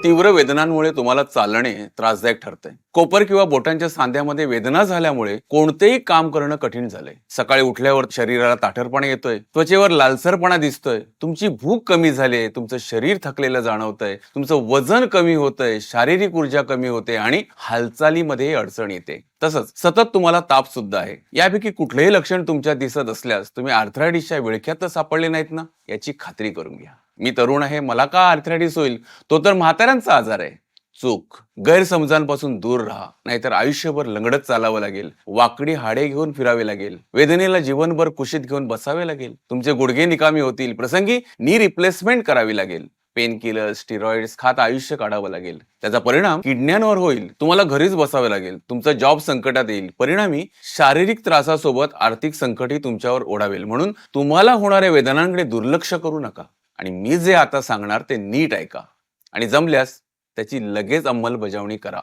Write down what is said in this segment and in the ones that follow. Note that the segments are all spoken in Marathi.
तीव्र वेदनांमुळे तुम्हाला चालणे त्रासदायक ठरतंय. कोपर किंवा बोटांच्या सांध्यामध्ये वेदना झाल्यामुळे कोणतेही काम करणं कठीण झालंय. सकाळी उठल्यावर शरीराला ताठरपणा येतोय, त्वचेवर लालसरपणा दिसतोय, तुमची भूक कमी झाली, तुमचं शरीर थकलेलं जाणवतंय, तुमचं वजन कमी होतंय, शारीरिक ऊर्जा कमी होते आणि हालचालीमध्ये अडचण येते. तसंच सतत तुम्हाला ताप सुद्धा आहे. यापैकी कुठलेही लक्षण तुमच्यात दिसत असल्यास तुम्ही आर्थरायटिसच्या विळख्यात तर सापडले नाहीत ना, याची खात्री करून घ्या. मी तरुण आहे, मला का आर्थरायटिस होईल? तो तर म्हाताऱ्यांचा आजार आहे. चूक. गैरसमजांपासून दूर राहा, नाहीतर आयुष्यभर लंगडत चालावं लागेल, वाकडी हाडे घेऊन फिरावे लागेल, वेदनेला जीवनभर कुशीत घेऊन बसावे लागेल, तुमचे गुडघे निकामी होतील, प्रसंगी नी रिप्लेसमेंट करावी लागेल, पेन किलर स्टिरॉइड्स खात आयुष्य काढावं लागेल. त्याचा परिणाम किडण्यांवर होईल, तुम्हाला घरीच बसावे लागेल, तुमचा जॉब संकटात येईल, परिणामी शारीरिक त्रासासोबत आर्थिक संकटही तुमच्यावर ओढावेल. म्हणून तुम्हाला होणाऱ्या वेदनांकडे दुर्लक्ष करू नका आणि मी जे आता सांगणार ते नीट ऐका आणि जमल्यास त्याची लगेच अंमलबजावणी करा.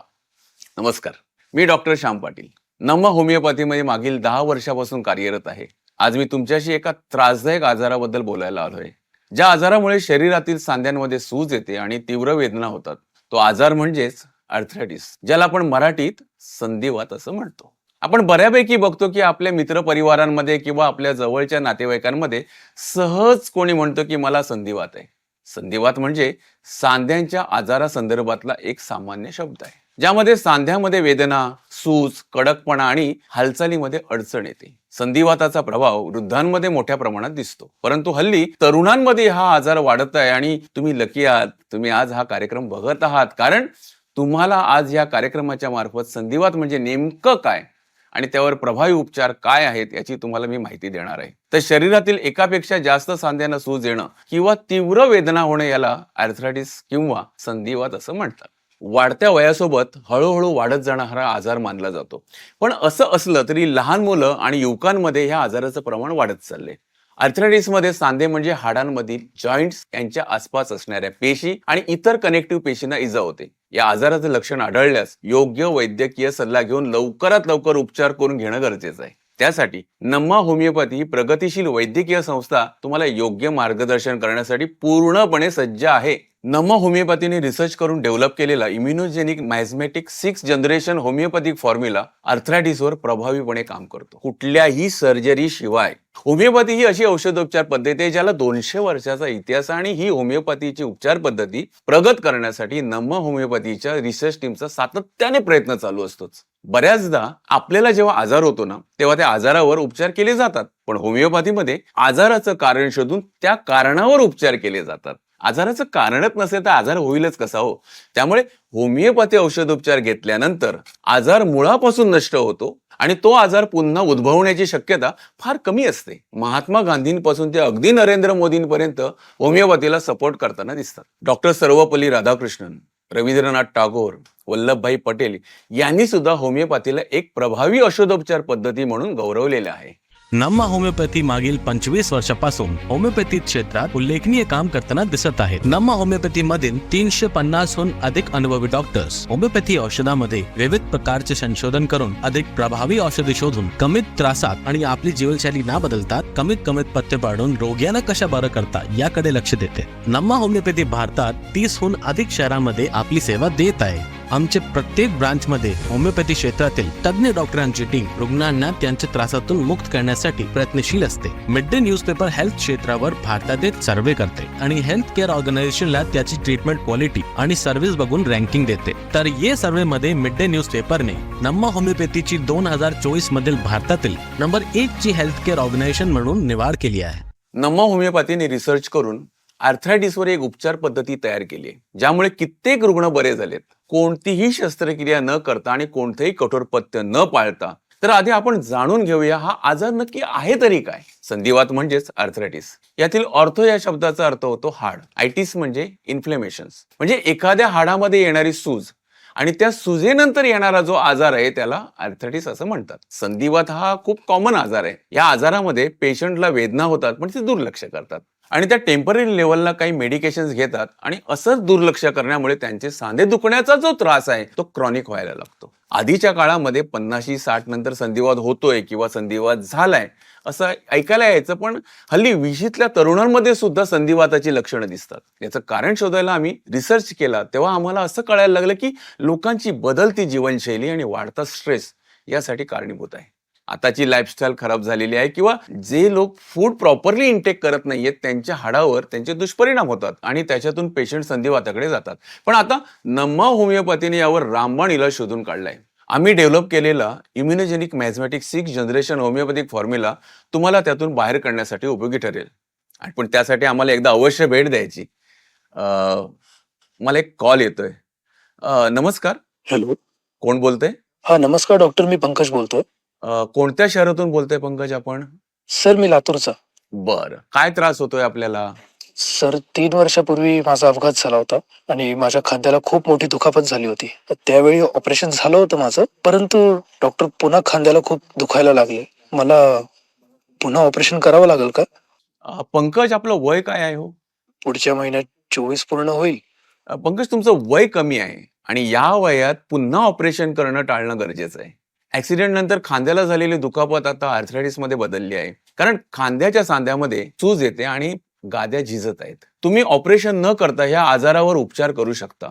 नमस्कार, मी डॉक्टर श्याम पाटील, नमा होमिओपॅथीमध्ये मागील 10 वर्षापासून कार्यरत आहे. आज मी तुमच्याशी एका त्रासदायक आजाराबद्दल बोलायला आलोय. ज्या आजारामुळे शरीरातील सांध्यांमध्ये सूज येते आणि तीव्र वेदना होतात, तो आजार म्हणजेच आर्थरायटिस, ज्याला आपण मराठीत संधिवात असं म्हणतो. आपण बऱ्यापैकी बघतो की आपल्या मित्रपरिवारांमध्ये किंवा आपल्या जवळच्या नातेवाईकांमध्ये सहज कोणी म्हणतो की मला संधिवात आहे. संधिवात म्हणजे सांध्यांच्या आजारासंदर्भातला एक सामान्य शब्द आहे, ज्यामध्ये सांध्यामध्ये वेदना, सूज, कडकपणा आणि हालचालीमध्ये अडचण येते. संधिवाताचा प्रभाव वृद्धांमध्ये मोठ्या प्रमाणात दिसतो, परंतु हल्ली तरुणांमध्ये हा आजार वाढत आहे आणि तुम्ही लकी आहात, तुम्ही आज हा कार्यक्रम बघत आहात, कारण तुम्हाला आज या कार्यक्रमाच्या मार्फत संधिवात म्हणजे नेमकं काय आणि त्यावर प्रभावी उपचार काय आहेत याची तुम्हाला मी माहिती देणार आहे. तर शरीरातील एकापेक्षा जास्त सांध्यांना सूज येणं किंवा तीव्र वेदना होणे याला आर्थरायटिस किंवा संधिवात असं म्हणतात. वाढत्या वयासोबत हळूहळू वाढत जाणारा आजार मानला जातो, पण असं असलं तरी लहान मुलं आणि युवकांमध्ये ह्या आजाराचं प्रमाण वाढत चाललंय. आर्थरायटिसमध्ये सांधे म्हणजे हाडांमधील जॉईंट्स यांच्या आसपास असणाऱ्या पेशी आणि इतर कनेक्टिव्ह पेशींना इजा होते. या आजाराचं लक्षण आढळल्यास योग्य वैद्यकीय सल्ला घेऊन लवकरात लवकर उपचार करून घेणं गरजेचं आहे. त्यासाठी नमा होमिओपॅथी ही प्रगतिशील वैद्यकीय संस्था तुम्हाला योग्य मार्गदर्शन करण्यासाठी पूर्णपणे सज्ज आहे. नमा होमिओपॅथीने रिसर्च करून डेव्हलप केलेला immunogenic miasmatic 6th generation homeopathic formula आर्थरायटिसवर प्रभावीपणे काम करतो, कुठल्याही सर्जरी शिवाय. होमिओपॅथी ही अशी औषधोपचार पद्धती आहे ज्याला 200 वर्षाचा इतिहास, आणि ही होमिओपॅथीची उपचार पद्धती प्रगत करण्यासाठी नमा होमिओपॅथीच्या रिसर्च टीमचा सातत्याने प्रयत्न चालू असतोच. बऱ्याचदा आपल्याला जेव्हा आजार होतो ना, तेव्हा त्या आजारावर उपचार केले जातात, पण होमिओपॅथीमध्ये आजाराचं कारण शोधून त्या कारणावर उपचार केले जातात. आजाराचं कारणच नसेल तर आजार होईलच कसा हो? त्यामुळे होमिओपॅथी औषधोपचार घेतल्यानंतर आजार मुळापासून नष्ट होतो आणि तो आजार पुन्हा उद्भवण्याची शक्यता फार कमी असते. महात्मा गांधींपासून ते अगदी नरेंद्र मोदींपर्यंत होमिओपॅथीला सपोर्ट करताना दिसतात. डॉक्टर सर्वपल्ली राधाकृष्णन, रवींद्रनाथ टागोर, वल्लभभाई पटेल यांनी सुद्धा होमिओपॅथीला एक प्रभावी औषधोपचार पद्धती म्हणून गौरवलेले आहे. नमा होमिओपॅथी मागील 25 वर्षापासून होमिओपॅथी क्षेत्रात उल्लेखनीय काम करताना दिसत आहेत. नमा होमिओपॅथी मधील 350हून अधिक अनुभवी डॉक्टर्स होमिओपॅथी औषधामध्ये विविध प्रकारचे संशोधन करून अधिक प्रभावी औषधे शोधून कमीत त्रासात आणि आपली जीवनशैली न बदलता कमीत पथ्य पाळून रोग्यांना कशा बरं करता याकडे लक्ष देते. नमा होमिओपॅथी भारतात 30हून अधिक शहरांमध्ये आपली सेवा देत आहे. आमचे प्रत्येक ब्रांच मध्ये होमिओपॅथी क्षेत्रातील तज्ञ डॉक्टरांची टीम रुग्णांना त्यांच्या त्रासातून मुक्त करण्यासाठी प्रयत्नशील असते. मिड डे न्यूजपेपर हेल्थ क्षेत्रावर भारतातील सर्वे करते आणि हेल्थ केअर ऑर्गनायझेशनला त्याची ट्रीटमेंट क्वालिटी आणि सर्व्हिस बघून रँकिंग देते. तर या सर्वे मध्ये मिड डे न्यूजपेपरने नमा होमिओपॅथीची 2024 मधील भारतातील नंबर 1 ची हेल्थ केअर ऑर्गनायझेशन म्हणून निवड केली आहे. नमा होमिओपॅथीने रिसर्च करून आर्थरायटिसवर एक उपचार पद्धती तयार केली आहे, ज्यामुळे कित्येक रुग्ण बरे झालेत, कोणतीही शस्त्रक्रिया न करता आणि कोणतेही कठोर पथ्य न पाळता. तर आधी आपण जाणून घेऊया हा आजार नक्की आहे तरी काय. संधिवात म्हणजेच आर्थरायटिस. यातील ऑर्थो या शब्दाचा अर्थ होतो हाड, आयटिस म्हणजे इन्फ्लेमेशन्स, म्हणजे एखाद्या हाडामध्ये येणारी सूज आणि त्या सुजेनंतर येणारा जो आजार आहे त्याला आर्थरायटिस असं म्हणतात. संधिवात हा खूप कॉमन आजार आहे. या आजारामध्ये पेशंटला वेदना होतात पण ते दुर्लक्ष करतात आणि त्या टेम्पररी लेवलला काही मेडिकेशन्स घेतात आणि असंच दुर्लक्ष करण्यामुळे त्यांचे सांधे दुखण्याचा जो त्रास आहे तो क्रॉनिक व्हायला लागतो. आधीच्या काळामध्ये 50-60 नंतर संधिवात होतोय किंवा संधिवात झालाय असं ऐकायला यायचं, पण हल्ली 20तल्या तरुणांमध्ये सुद्धा संधिवाताची लक्षणं दिसतात. याचं कारण शोधायला आम्ही रिसर्च केला तेव्हा आम्हाला असं कळायला लागलं की लोकांची बदलती जीवनशैली आणि वाढता स्ट्रेस यासाठी कारणीभूत आहे. आताची लाईफस्टाईल खराब झालेली आहे किंवा जे लोक फूड प्रॉपरली इंटेक करत नाहीयेत त्यांच्या हाडावर त्यांचे दुष्परिणाम होतात आणि त्याच्यातून पेशंट संधिवाताकडे जातात. पण आता नम्मा होमिओपॅथीने यावर रामबाण इलाज शोधून काढलाय. आम्ही डेव्हलप केलेला इम्युनोजेनिक मॅझमॅटिक 6 जनरेशन होमिओपॅथिक फॉर्म्युला तुम्हाला त्यातून बाहेर काढण्यासाठी उपयोगी ठरेल. पण त्यासाठी आम्हाला एकदा अवश्य भेट द्यायची. मला एक कॉल येतोय. नमस्कार, हॅलो. कोण बोलतंय? हा नमस्कार डॉक्टर, मी पंकज बोलतोय. कोणत्या शहरातून बोलतोय पंकज आपण? सर मी लातूरचा. बर, काय त्रास होतोय आपल्याला? सर 3 वर्षापूर्वी माझा अपघात झाला होता आणि माझ्या खांद्याला खूप मोठी दुखापत झाली होती. त्यावेळी ऑपरेशन झालं होतं माझं, परंतु डॉक्टर पुन्हा खांद्याला खूप दुखायला लागले. मला पुन्हा ऑपरेशन करावं लागेल का? पंकज, आपलं वय काय आहे हो? पुढच्या महिन्यात 24 पूर्ण होईल. पंकज, तुमचं वय कमी आहे आणि या वयात पुन्हा ऑपरेशन करणं टाळणं गरजेचं आहे. ऍक्सिडेंट नंतर खांद्याला झालेली दुखापत आता आर्थरायटिस मध्ये बदलली आहे, कारण खांद्याच्या सांध्यामध्ये सूज येते आणि गाद्या झिजत आहेत. तुम्ही ऑपरेशन न करता ह्या आजारावर उपचार करू शकता.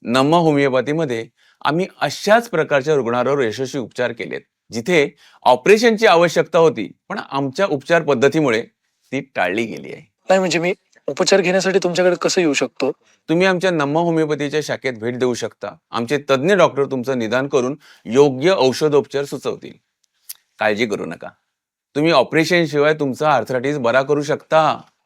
नम्मा होमिओपॅथीमध्ये आम्ही अशाच प्रकारच्या रुग्णांवर यशस्वी उपचार केलेत जिथे ऑपरेशनची आवश्यकता होती, पण आमच्या उपचार पद्धतीमुळे ती टाळली गेली आहे. नाही म्हणजे मी उपचार घेण्यासाठी तुमच्याकडे कसं येऊ शकतो? तुम्ही आमच्या नम्मा होमिओपॅथीच्या शाखेत भेट देऊ शकता. आमचे तज्ज्ञ डॉक्टर तुमचं निदान करून योग्य औषधोपचार सुचवतील. काळजी करू नका, तुम्ही ऑपरेशन शिवाय तुमचा आर्थरायटिस बरा करू शकता.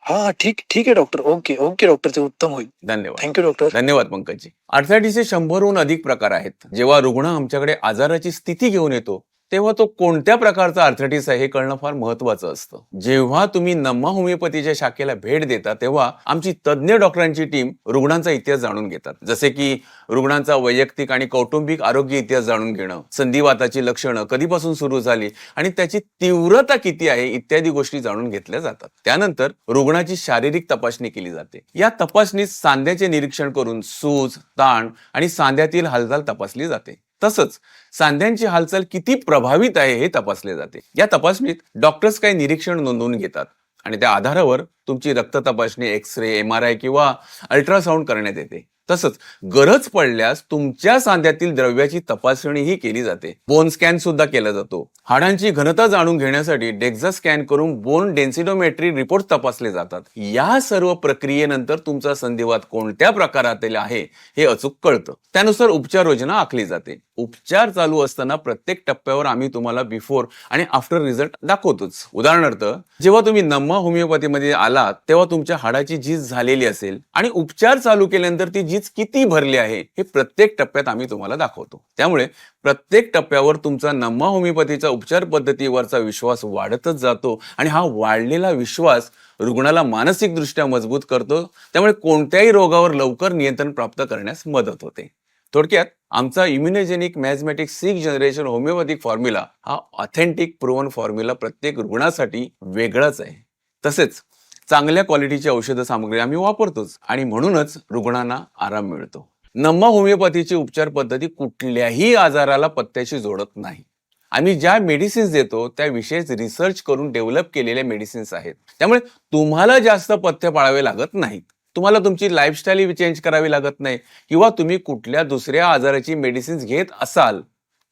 हा ठीक आहे डॉक्टर. ओके डॉक्टर, ते उत्तम होईल. धन्यवाद. Thank you doctor. धन्यवाद पंकजजी. आर्थरायटिसचे 100हून अधिक प्रकार आहेत. जेव्हा रुग्ण आमच्याकडे आजाराची स्थिती घेऊन येतो तेव्हा तो कोणत्या प्रकारचा आर्थरायटिस आहे हे कळणं फार महत्वाचं असतं. जेव्हा तुम्ही नम्मा होमिओपॅथीच्या शाखेला भेट देता तेव्हा आमची तज्ज्ञ डॉक्टरांची टीम रुग्णांचा इतिहास जाणून घेतात, जसे की रुग्णांचा वैयक्तिक आणि कौटुंबिक आरोग्य इतिहास जाणून घेणं, संधिवाताची लक्षणं कधीपासून सुरू झाली आणि त्याची तीव्रता किती आहे इत्यादी गोष्टी जाणून घेतल्या जातात. त्यानंतर रुग्णाची शारीरिक तपासणी केली जाते. या तपासणीत सांध्याचे निरीक्षण करून सूज, ताण आणि सांध्यातील हालचाल तपासली जाते. तसंच सांध्यांची हालचाल किती प्रभावित आहे हे तपासले जाते. या तपासणीत डॉक्टर्स काही निरीक्षण नोंदवून घेतात आणि त्या आधारावर तुमची रक्त तपासणी, एक्स-रे, MRI किंवा अल्ट्रासाऊंड करण्यात येते. तसंच गरज पडल्यास तुमच्या सांध्यातील द्रव्याची तपासणीही केली जाते. बोन स्कॅन सुद्धा केला जातो. हाडांची घनता जाणून घेण्यासाठी डेक्झा स्कॅन करून बोन डेन्सिडोमेट्री रिपोर्ट तपासले जातात. या सर्व प्रक्रियेनंतर तुमचा संधिवात कोणत्या प्रकारातील आहे हे अचूक कळतं. त्यानुसार उपचार योजना आखली जाते. उपचार चालू असताना प्रत्येक टप्प्यावर आम्ही तुम्हाला बिफोर आणि आफ्टर रिझल्ट दाखवतोच. उदाहरणार्थ, जेव्हा तुम्ही नम्मा होमिओपॅथीमध्ये आलात तेव्हा तुमच्या हाडाची झीज झालेली असेल आणि उपचार चालू केल्यानंतर ती झीज किती भरली आहे हे प्रत्येक टप्प्यात आम्ही तुम्हाला दाखवतो. त्यामुळे प्रत्येक टप्प्यावर तुमचा नम्मा होमिओपॅथीचा उपचार पद्धतीवरचा विश्वास वाढतच जातो आणि हा वाढलेला विश्वास रुग्णाला मानसिकदृष्ट्या मजबूत करतो. त्यामुळे कोणत्याही रोगावर लवकर नियंत्रण प्राप्त करण्यास मदत होते. थोडक्यात आमचा इम्युनोजेनिक मॅझमॅटिक 6 जनरेशन होमिओपॅथिक फॉर्म्युला हा ऑथेंटिक प्रूव्हन फॉर्म्युला प्रत्येक रुग्णासाठी वेगळाच आहे. तसेच चांगल्या क्वालिटीची औषध सामग्री आम्ही वापरतोच आणि म्हणूनच रुग्णांना आराम मिळतो. नम्मा होमिओपॅथीची उपचार पद्धती कुठल्याही आजाराला पत्त्याशी जोडत नाही. आम्ही ज्या मेडिसिन्स देतो त्या विशेष रिसर्च करून डेव्हलप केलेल्या मेडिसिन्स आहेत. त्यामुळे तुम्हाला जास्त पथ्य पाळावे लागत नाहीत. तुम्हाला तुमची लाईफस्टाईल चेंज करावी लागत नाही किंवा तुम्ही कुठल्या दुसऱ्या आजाराची मेडिसिन्स घेत असाल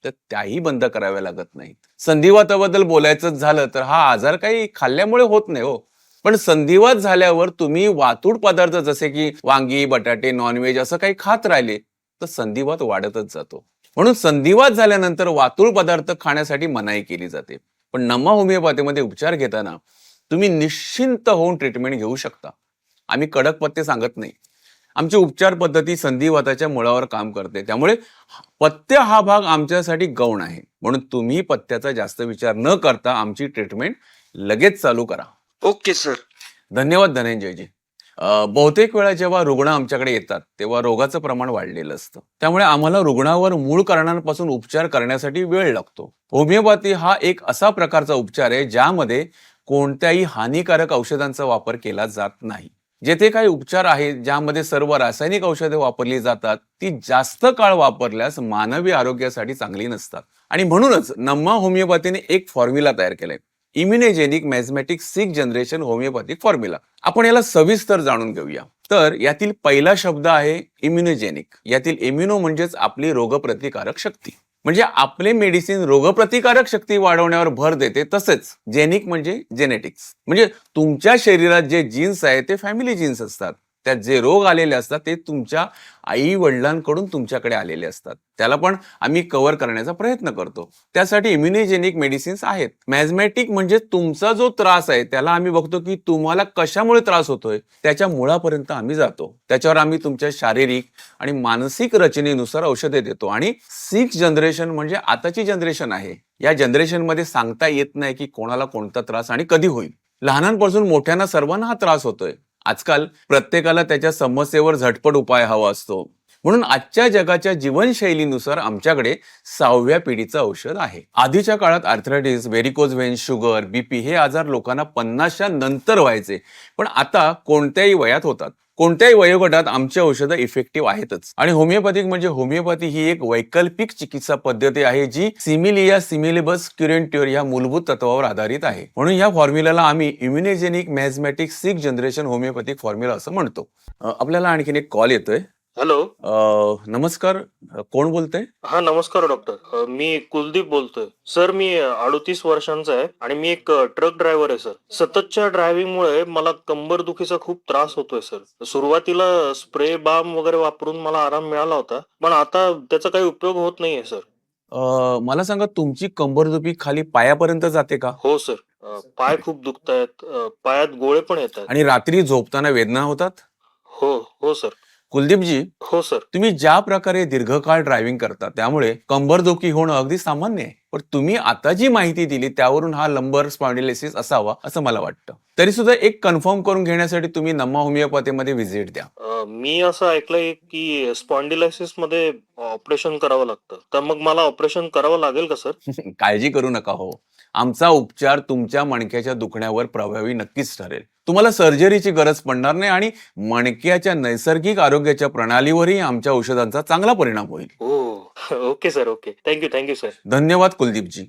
तर त्याही बंद कराव्या लागत नाहीत. संधिवाताबद्दल बोलायचं झालं तर हा आजार काही खाल्ल्यामुळे होत नाही हो, पण संधिवात झाल्यावर तुम्ही वातूड पदार्थ जसे की वांगी, बटाटे, नॉनव्हेज असं काही खात राहिले तर संधिवात वाढतच जातो. म्हणून संधिवात झाल्यानंतर वातूळ पदार्थ खाण्यासाठी मनाई केली जाते. पण नम्मा होमिओपॅथीमध्ये उपचार घेताना तुम्ही निश्चिंत होऊन ट्रीटमेंट घेऊ शकता. आम्ही कडक पथ्य सांगत नाही. आमची उपचार पद्धती संधिवाताच्या मुळावर काम करते. त्यामुळे पथ्य हा भाग आमच्यासाठी गौण आहे. म्हणून तुम्ही पथ्याचा जास्त विचार न करता आमची ट्रीटमेंट लगेच चालू करा. Okay sir. धन्यवाद धनंजयजी. बहुतेक वेळा जेव्हा रुग्ण आमच्याकडे येतात तेव्हा रोगाचं प्रमाण वाढलेलं असतं. त्यामुळे आम्हाला रुग्णावर मूळ कारणांपासून उपचार करण्यासाठी वेळ लागतो. होमिओपॅथी हा एक असा प्रकारचा उपचार आहे ज्यामध्ये कोणत्याही हानिकारक औषधांचा वापर केला जात नाही. जेथे काही उपचार आहेत ज्यामध्ये सर्व रासायनिक औषधे वापरली जातात ती जास्त काळ वापरल्यास मानवी आरोग्यासाठी चांगली नसतात. आणि म्हणूनच नम्मा होमिओपॅथीने एक फॉर्म्युला तयार केलाय, इम्युनेजेनिक मॅझमॅटिक 6 जनरेशन होमिओपॅथिक फॉर्म्युला. आपण याला सविस्तर जाणून घेऊया. तर यातील पहिला शब्द आहे इम्युनोजेनिक. यातील इम्युनो म्हणजेच आपली रोगप्रतिकारक शक्ती. म्हणजे आपले मेडिसिन रोगप्रतिकारक शक्ती वाढवण्यावर भर देते. तसेच जेनिक म्हणजे जेनेटिक्स, म्हणजे तुमच्या शरीरात जे जीन्स आहे ते फॅमिली जीन्स असतात. त्यात जे रोग आलेले असतात ते तुमच्या आई वडिलांकडून तुमच्याकडे आलेले असतात. त्याला पण आम्ही कव्हर करण्याचा प्रयत्न करतो. त्यासाठी इम्युनिजेनिक मेडिसिन्स आहेत. मॅझमॅटिक म्हणजे तुमचा जो त्रास आहे त्याला आम्ही बघतो की तुम्हाला कशामुळे त्रास होतोय त्याच्या मुळापर्यंत आम्ही जातो. त्याच्यावर आम्ही तुमच्या शारीरिक आणि मानसिक रचनेनुसार औषधे देतो. आणि 6 जनरेशन म्हणजे आताची जनरेशन आहे. या जनरेशन मध्ये सांगता येत नाही की कोणाला कोणता त्रास आणि कधी होईल. लहानांपासून मोठ्यांना सर्वांना हा त्रास होतोय. आजकाल प्रत्येकाला त्याच्या समस्येवर झटपट उपाय हवा असतो. म्हणून आजच्या जगाच्या जीवनशैलीनुसार आमच्याकडे 6व्या पिढीचं औषध आहे. आधीच्या काळात आर्थरायटिस, व्हेरिकोज व्हेन्स, शुगर, बीपी हे आजार लोकांना 50च्या नंतर व्हायचे, पण आता कोणत्याही वयात होतात. कोणत्याही वयोगटात आमची औषधं इफेक्टिव्ह आहेतच. आणि होमिओपॅथिक म्हणजे होमिओपॅथी ही एक वैकल्पिक चिकित्सा पद्धती आहे जी सिमिलिया सिमिलिबस क्युरेंट्युअर या मूलभूत तत्वावर आधारित आहे. म्हणून या फॉर्म्युलाला आम्ही इम्युनेजेनिक मॅझमॅटिक 6 जनरेशन होमिओपॅथिक फॉर्म्युला असं म्हणतो. आपल्याला आणखीन एक कॉल येतोय. हॅलो. नमस्कार. कोण बोलतंय? हा, नमस्कार डॉक्टर. मी कुलदीप बोलतोय. सर, मी 38 वर्षांचा आहे आणि मी एक ट्रक ड्रायव्हर आहे सर. सततच्या ड्रायव्हिंगमुळे मला कंबरदुखीचा खूप त्रास होतोय सर. सुरुवातीला स्प्रे बाम वगैरे वापरून मला आराम मिळाला होता, पण आता त्याचा काही उपयोग होत नाहीये सर. मला सांगा, तुमची कंबरदुखी खाली पायापर्यंत जाते का? हो सर. पाय खूप दुखतायत, पायात गोळे पण येत आहेत. आणि रात्री झोपताना वेदना होतात? हो हो सर. कुलदीपजी, हो सर. तुम्ही ज्या प्रकारे दीर्घकाळ ड्रायव्हिंग करता त्यामुळे कंबरदुखी होणं अगदी सामान्य आहे. पण तुम्ही आता जी माहिती दिली त्यावरून हा लंबर स्पॉन्डिलोसिस असावा असं मला वाटतं. तरी सुद्धा एक कन्फर्म करून घेण्यासाठी तुम्ही नम्मा होमिओपॅथीमध्ये व्हिजिट द्या. मी असं ऐकलंय की स्पॉन्डिलायसिस मध्ये ऑपरेशन करावं लागतं, तर मग मला ऑपरेशन करावं लागेल का सर? काळजी करू नका हो. आमचा उपचार तुमच्या मणक्याच्या दुखण्यावर प्रभावी नक्कीच ठरेल. तुम्हाला सर्जरीची गरज पडणार नाही आणि मणक्याच्या नैसर्गिक आरोग्याच्या प्रणालीवरही आमच्या औषधांचा चांगला परिणाम होईल. Okay sir. Okay. Thank you sir. धन्यवाद कुलदीपजी.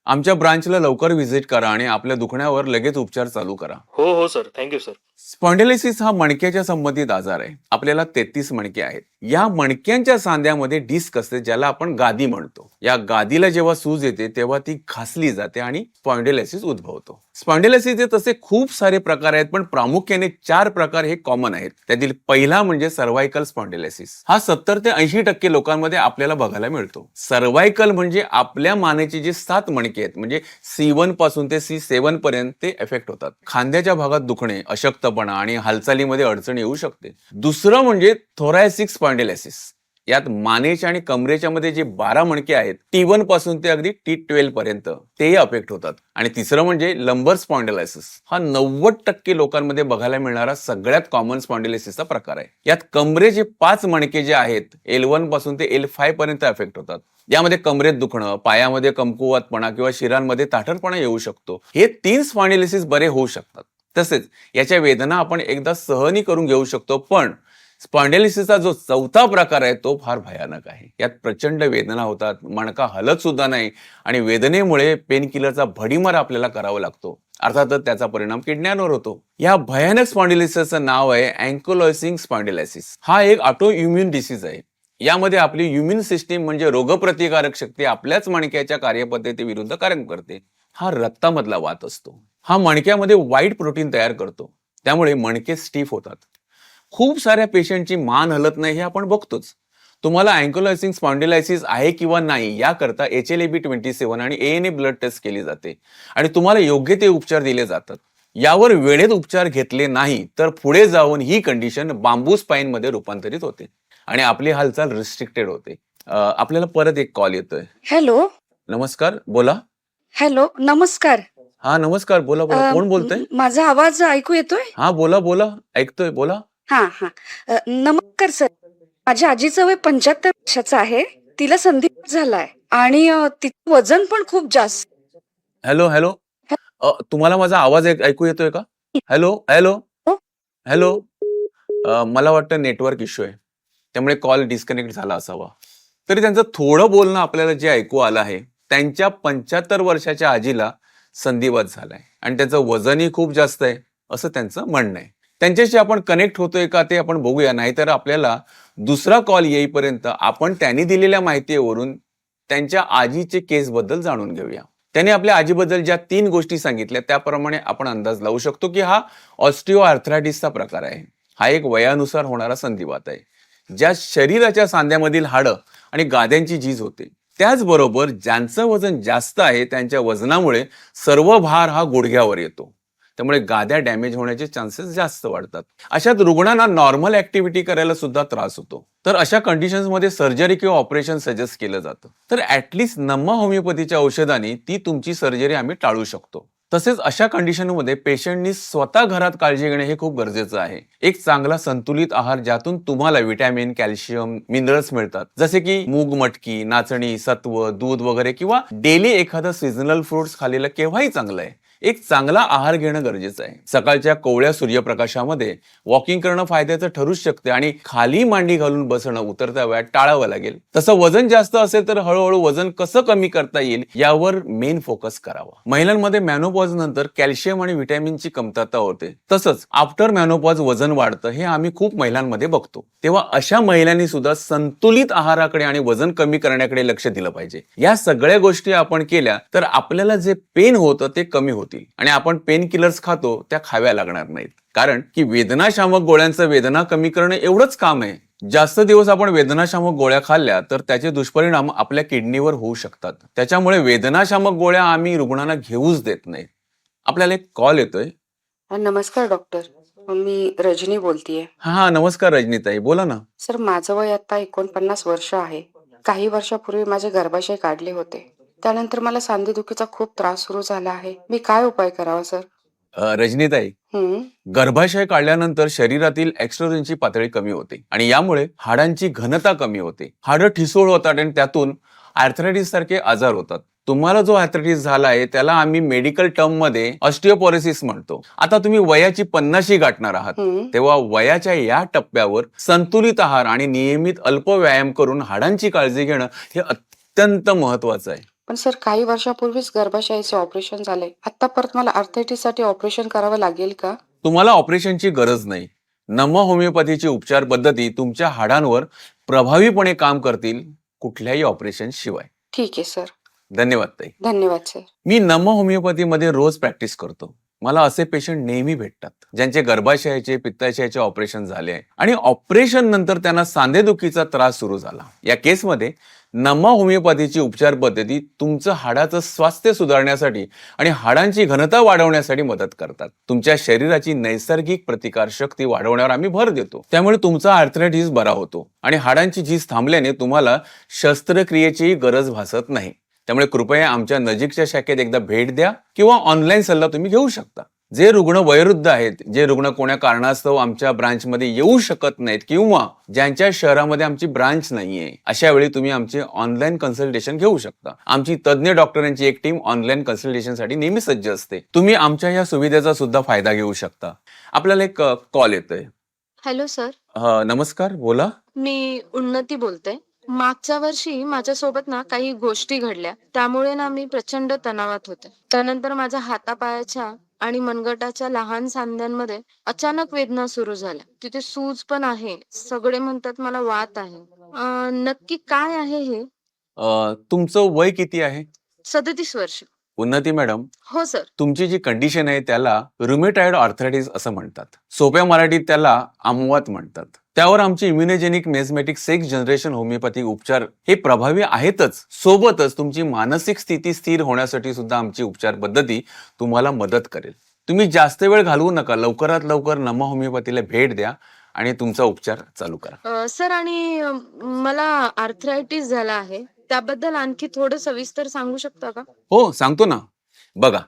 आमच्या ब्रांचला लवकर व्हिजिट करा आणि आपल्या दुखण्यावर लगेच उपचार चालू करा. हो सर. Thank you sir. स्पॉन्डिलोसिस हा मणक्याच्या संबंधित आजार आहे. आपल्याला 33 मणके आहेत. या मणक्यांच्या सांध्यामध्ये डिस्क असते ज्याला आपण गादी म्हणतो. या गादीला जेव्हा सूज येते तेव्हा ती घासली जाते आणि स्पॉन्डिलोसिस उद्भवतो. स्पॉन्डिलोसिसचे तसे खूप सारे प्रकार आहेत, पण प्रामुख्याने 4 प्रकार हे कॉमन आहेत. त्यातील पहिला म्हणजे सर्व्हायकल स्पॉन्डिलोसिस. हा 70 ते 80% लोकांमध्ये आपल्याला बघायला मिळतो. सर्व्हायकल म्हणजे आपल्या मानेची जी 7 मणके आहेत, म्हणजे C1 पासून ते C7 पर्यंत ते इफेक्ट होतात. खांद्याच्या भागात दुखणे, अशक्तपणा आणि हालचालीमध्ये अडचण येऊ शकते. दुसरं म्हणजे थोरॅसिक स्पॉन्डिलोसिस. यात मानेच्या आणि कमरेच्या मध्ये जे 12 मणके आहेत T1 पासून ते अगदी T12 पर्यंत तेही अफेक्ट होतात. आणि तिसरं म्हणजे लंबर स्पॉन्डिलोसिस. हा 90% लोकांमध्ये बघायला मिळणारा सगळ्यात कॉमन स्पॉन्डिलोसिसचा प्रकार आहे. यात कमरेचे 5 मणके जे आहेत L1 पासून ते L5 पर्यंत अफेक्ट होतात. यामध्ये कमरेत दुखणं, पायामध्ये कमकुवतपणा किंवा शिरांमध्ये ताठरपणा येऊ शकतो. हे 3 स्पॉन्डिलोसिस बरे होऊ शकतात. तसेच याच्या वेदना आपण एकदा सहनी करून घेऊ शकतो. पण स्पॉन्डिलोसिसचा जो 4था प्रकार आहे तो फार भयानक आहे. यात प्रचंड वेदना होतात, मणका हलत सुद्धा नाही आणि वेदनेमुळे पेन किलरचा भडीमार आपल्याला करावा लागतो. अर्थातच त्याचा परिणाम किडण्यांवर होतो. या भयानक स्पॉन्डिलोसिसचं नाव आहे अँक्युलोसिंग स्पॉन्डिलोसिस. हा एक ऑटो इम्युन डिसीज आहे. यामध्ये आपली इम्युन सिस्टीम म्हणजे रोगप्रतिकारक शक्ती आपल्याच मणक्याच्या कार्यपद्धतीविरुद्ध कार्य करते. हा रक्तामधला वात असतो. हा मणक्यामध्ये व्हाईट प्रोटीन तयार करतो. त्यामुळे मणके स्टिफ होतात. खूप साऱ्या पेशंटची मान हलत नाही हे आपण बघतोच. तुम्हाला अँक्युलोसिंग स्पॉन्डिलोसिस आहे किंवा नाही याकरता HLA-B27 आणि ANA ब्लड टेस्ट केली जाते आणि तुम्हाला योग्य ते उपचार दिले जातात. यावर वेळेत उपचार घेतले नाही तर पुढे जाऊन ही कंडिशन बांबू स्पाइन मध्ये रूपांतरित होते आणि आपली हालचाल रिस्ट्रिक्टेड होते. आपल्याला परत एक कॉल येतोय. हॅलो. नमस्कार, बोला. हॅलो, नमस्कार. हा नमस्कार, बोला बोला. कोण बोलतंय? माझा आवाज ऐकू येतोय? हा, बोला बोला, ऐकतोय, बोला. हा. नमस्कार सर. माझ्या आजीचं वय 75 वर्षाचं आहे. तिला संधिवात झालाय आणि तिचं वजन पण खूप जास्त. Hello hello. तुम्हाला माझा आवाज ऐकू येतोय का? Hello hello hello. मला वाटतं नेटवर्क इश्यू आहे, त्यामुळे कॉल डिस्कनेक्ट झाला असावा. तरी त्यांचं थोडं बोलणं आपल्याला जे ऐकू आलं आहे, त्यांच्या 75 वर्षाच्या आजीला संधिवात झालाय आणि त्याचं वजनही खूप जास्त आहे असं त्यांचं म्हणणं आहे. त्यांच्याशी आपण कनेक्ट होतोय का ते आपण बघूया, नाहीतर आपल्याला दुसरा कॉल येईपर्यंत आपण त्यांनी दिलेल्या माहितीवरून त्यांच्या आजीचे केस बद्दल जाणून घेऊया. त्यांनी आपल्या आजीबद्दल ज्या 3 गोष्टी सांगितल्या त्याप्रमाणे आपण अंदाज लावू शकतो की हा ऑस्टिओ आर्थरायटिसचा प्रकार आहे. हा एक वयानुसार होणारा संधिवात आहे, ज्या शरीराच्या सांध्यामधील हाडं आणि गाद्यांची झीज होते. त्याचबरोबर ज्यांचं वजन जास्त आहे त्यांच्या वजनामुळे सर्व भार हा गुडघ्यावर येतो, त्यामुळे गाद्या डॅमेज होण्याचे चान्सेस जास्त वाढतात. अशात रुग्णांना नॉर्मल ऍक्टिव्हिटी करायला सुद्धा त्रास होतो. तर अशा कंडिशन्स मध्ये सर्जरी किंवा ऑपरेशन सजेस्ट केलं जातं. तर ऍटलिस्ट नम्मा होमिओपॅथीच्या औषधाने ती तुमची सर्जरी आम्ही टाळू शकतो. तसेच अशा कंडिशनमध्ये पेशंटनी स्वतः घरात काळजी घेणे हे खूप गरजेचं आहे. एक चांगला संतुलित आहार ज्यातून तुम्हाला विटॅमिन, कॅल्शियम, मिनरल्स मिळतात, जसे की मूग मटकी, नाचणी, सत्व, दूध वगैरे, किंवा डेली एखादं सीझनल फ्रुट्स खाल्लेलं केव्हाही चांगलं आहे. एक चांगला आहार घेणं गरजेचं आहे. सकाळच्या कोवळ्या सूर्यप्रकाशामध्ये वॉकिंग करणं फायद्याचं ठरूच शकते आणि खाली मांडी घालून बसणं उतरत्या वयात टाळावं लागेल. तसं वजन जास्त असेल तर हळूहळू वजन कसं कमी करता येईल यावर मेन फोकस करावा. महिलांमध्ये मॅनोपॉज नंतर कॅल्शियम आणि व्हिटॅमिनची कमतरता होते, तसंच आफ्टर मॅनोपॉज वजन वाढतं हे आम्ही खूप महिलांमध्ये बघतो. तेव्हा अशा महिलांनी सुद्धा संतुलित आहाराकडे आणि वजन कमी करण्याकडे लक्ष दिलं पाहिजे. या सगळ्या गोष्टी आपण केल्या तर आपल्याला जे पेन होतं ते कमी होतील आणि आपण पेन किलर्स खातो त्या खाव्या लागणार नाहीत. कारण की वेदनाशामक गोळ्यांचं वेदना कमी करणं एवढंच काम आहे. जास्त दिवस आपण वेदनाशामक गोळ्या खाल्ल्या तर त्याचे दुष्परिणाम आपल्या किडनीवर होऊ शकतात. त्याच्यामुळे वेदनाशामक गोळ्या आम्ही रुग्णांना घेऊच देत नाही. आपल्याला एक कॉल येतोय. नमस्कार डॉक्टर, मी रजनी बोलतीये. हा नमस्कार रजनीताई, बोला ना. सर, माझं वय आता 49 वर्ष आहे. काही वर्षापूर्वी माझे गर्भाशय काढले होते. त्यानंतर मला सांधेदुखीचा खूप त्रास सुरू झाला आहे. मी काय उपाय करावा सर? रजनीताई, गर्भाशय काढल्यानंतर शरीरातील एक्स्ट्रोजनची पातळी कमी होते आणि यामुळे हाडांची घनता कमी होते. हाडं ठिसूळ होतात आणि त्यातून आर्थरायटिस सारखे आजार होतात. तुम्हाला जो आर्थरायटिस झाला आहे त्याला आम्ही मेडिकल टर्म मध्ये ऑस्टिओपोरोसिस म्हणतो. आता तुम्ही वयाची 50 गाठणार आहात, तेव्हा वयाच्या या टप्प्यावर संतुलित आहार आणि नियमित अल्प व्यायाम करून हाडांची काळजी घेणं हे अत्यंत महत्वाचं आहे. पण सर, काही वर्षापूर्वीच गर्भाशयाचे ऑपरेशन झाले. आता परत मला आर्थरायटिस साठी ऑपरेशन करावं लागेल का? तुम्हाला ऑपरेशनची गरज नाही. नम्मा होमिओपॅथीची उपचार पद्धती तुमच्या हाडांवर प्रभावीपणे काम करतील, कुठल्याही ऑपरेशन शिवाय. ठीक आहे सर. धन्यवाद ताई. धन्यवाद सर. मी नम्मा होमिओपॅथीमध्ये रोज प्रॅक्टिस करतो. मला असे पेशंट नेहमी भेटतात ज्यांचे गर्भाशयाचे, पित्ताशयाचे ऑपरेशन झाले आहे आणि ऑपरेशन नंतर त्यांना सांधेदुखीचा त्रास सुरू झाला. या केसमध्ये नम्मा होमिओपॅथीची उपचार पद्धती तुमचं हाडाचं स्वास्थ्य सुधारण्यासाठी आणि हाडांची घनता वाढवण्यासाठी मदत करतात. तुमच्या शरीराची नैसर्गिक प्रतिकार शक्ती वाढवण्यावर आम्ही भर देतो. त्यामुळे तुमचा आर्थरायटिस बरा होतो आणि हाडांची झीज थांबल्याने तुम्हाला शस्त्रक्रियेची गरज भासत नाही. त्यामुळे कृपया आमच्या नजीकच्या शाखेत एकदा भेट द्या किंवा ऑनलाईन सल्ला तुम्ही घेऊ शकता. जे रुग्ण वयोवृद्ध आहेत, जे रुग्ण कोण्या कारणास्तव आमच्या ब्रांचमध्ये येऊ शकत नाहीत किंवा ज्यांच्या शहरामध्ये आमची ब्रांच नाहीये, अशा वेळी तुम्ही आमचे ऑनलाईन कन्सल्टेशन घेऊ शकता. आमची तज्ज्ञ डॉक्टरांची एक टीम ऑनलाईन कन्सल्टेशनसाठी नेहमी सज्ज असते. तुम्ही आमच्या या सुविधेचा सुद्धा फायदा घेऊ शकता. आपल्याला एक कॉल येतोय. हॅलो सर, नमस्कार, बोला. मी उन्नती बोलते. मागच्या वर्षी माझ्यासोबत ना काही गोष्टी घडल्या, त्यामुळे ना मी प्रचंड तणावात होते. त्यानंतर माझ्या हातापायाच्या आणि मनगटाच्या लहान सांध्यांमध्ये अचानक वेदना सुरू झाल्या. तिथे सूज पण आहे. सगळे म्हणतात मला वात आहे. नक्की काय आहे हे? तुमचं वय किती आहे? 37 वर्ष. उन्नती मॅडम, हो सर. तुमची जी कंडिशन आहे त्याला रुमेटॉइड आर्थरायटिस असं म्हणतात. सोप्या मराठीत त्याला आमवात म्हणतात. त्यावर आमची इम्युनोजेनिक मेझमॅटिक 6th जनरेशन होमिओपॅथिक उपचार हे प्रभावी आहेतच, सोबतच तुमची मानसिक स्थिती स्थिर होण्यासाठी सुद्धा आमची उपचार पद्धती तुम्हाला मदत करेल. तुम्ही जास्त वेळ घालवू नका. लवकरात लवकर नम्मा होमिओपॅथीला भेट द्या आणि तुमचा उपचार चालू करा. सर, आणि मला आर्थरायटिस झाला आहे, त्याबद्दल आणखी थोडं सविस्तर सांगू शकता का? हो, सांगतो ना. बघा,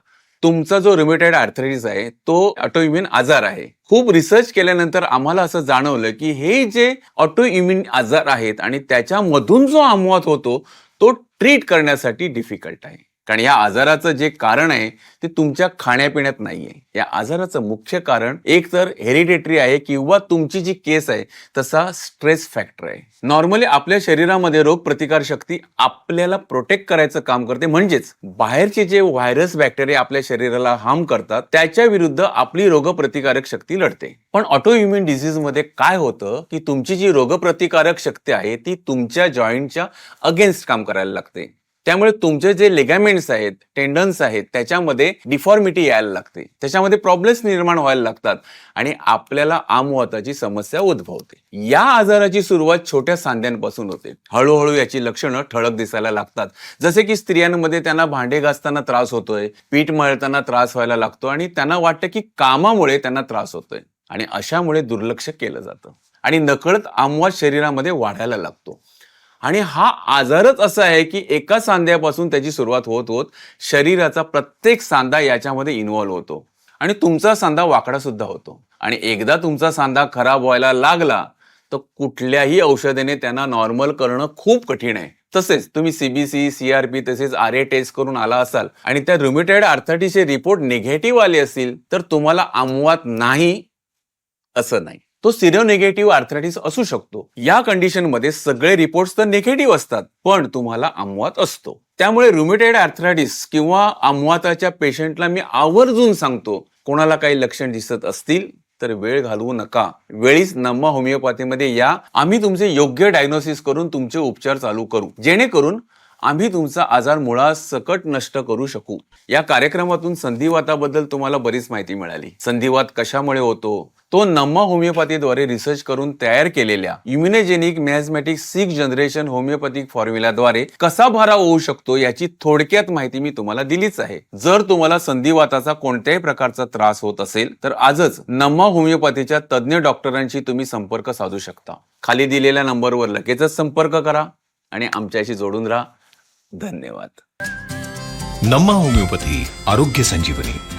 तुमचा जो रुमेटॉइड आर्थरायटिस आहे तो ऑटोइम्युन आजार आहे. खूप रिसर्च केल्यानंतर आम्हाला असं जाणवलं की हे जे ऑटोइम्युन आजार आहेत आणि त्याच्यामधून जो आमवात होतो तो ट्रीट करण्यासाठी डिफिकल्ट आहे. कारण या आजाराचं जे कारण आहे ते तुमच्या खाण्यापिण्यात नाहीये. या आजाराचं मुख्य कारण एक तर हेरिडेटरी आहे किंवा तुमची जी केस आहे तसा स्ट्रेस फॅक्टर आहे. नॉर्मली आपल्या शरीरामध्ये रोग प्रतिकार शक्ती आपल्याला प्रोटेक्ट करायचं काम करते, म्हणजेच बाहेरचे जे व्हायरस बॅक्टेरिया आपल्या शरीराला हार्म करतात त्याच्या विरुद्ध आपली रोगप्रतिकारक शक्ती लढते. पण ऑटो इम्युन डिसीज मध्ये काय होतं की तुमची जी रोगप्रतिकारक शक्ती आहे ती तुमच्या जॉईंटच्या अगेन्स्ट काम करायला लागते. त्यामुळे तुमचे जे लिगामेंट्स आहेत, टेंडन्स आहेत, त्याच्यामध्ये डिफॉर्मिटी यायला लागते, त्याच्यामध्ये प्रॉब्लेम्स निर्माण व्हायला लागतात आणि आपल्याला आमवाताची समस्या उद्भवते. या आजाराची सुरुवात छोट्या सांध्यांपासून होते. हळूहळू याची लक्षणं ठळक दिसायला लागतात, जसे की स्त्रियांमध्ये त्यांना भांडे घासताना त्रास होतोय, पीठ मळताना त्रास व्हायला लागतो आणि त्यांना वाटतं की कामामुळे त्यांना त्रास होतोय आणि अशामुळे दुर्लक्ष केलं जातं आणि नकळत आमवात शरीरामध्ये वाढायला लागतो. आणि हा आजारच असा आहे की एका सांध्यापासून त्याची सुरुवात होत होत शरीराचा प्रत्येक सांधा याच्यामध्ये इन्व्हॉल्व्ह होतो आणि तुमचा सांधा वाकडा सुद्धा होतो. आणि एकदा तुमचा सांधा खराब व्हायला लागला तर कुठल्याही औषधाने त्यांना नॉर्मल करणं खूप कठीण आहे. तसेच तुम्ही CBC, CRP तसेच RA टेस्ट करून आला असाल आणि त्या रुमेटॉइड आर्थरायटिसचे रिपोर्ट निगेटिव्ह आले असतील तर तुम्हाला आमवात नाही असं नाही, तो सिरोनेगेटिव्ह आर्थरायटिस असू शकतो. या कंडिशन मध्ये सगळे रिपोर्ट्स तर निगेटिव्ह असतात पण तुम्हाला आमवात असतो. त्यामुळे रुमेटॉइड आर्थरायटिस किंवा आमवाताच्या पेशंटला मी आवर्जून सांगतो, कोणाला काही लक्षण दिसत असतील तर वेळ घालवू नका, वेळीच नम्मा होमिओपॅथीमध्ये या. आम्ही तुमचे योग्य डायग्नोसिस करून तुमचे उपचार चालू करू, जेणेकरून आम्ही तुमचा आजार मुळासकट नष्ट करू शकू. या कार्यक्रमातून संधिवाताबद्दल तुम्हाला बरीच माहिती मिळाली. संधिवात कशामुळे होतो तो नम्मा होमिओपॅथीद्वारे रिसर्च करून तयार केलेल्या इम्युनोजेनिक मियाझमॅटिक 6th जनरेशन होमिओपॅथिक फॉर्म्युलाद्वारे कसा भराव होऊ शकतो याची थोडक्यात माहिती मी तुम्हाला दिलीच आहे. जर तुम्हाला संधिवाताचा कोणत्याही प्रकारचा त्रास होत असेल तर आजच नम्मा होमिओपॅथीच्या तज्ज्ञ डॉक्टरांशी तुम्ही संपर्क साधू शकता. खाली दिलेल्या नंबरवर लगेचच संपर्क करा आणि आमच्याशी जोडून राहा. धन्यवाद. नम्मा होमिओपॅथी, आरोग्य संजीवनी.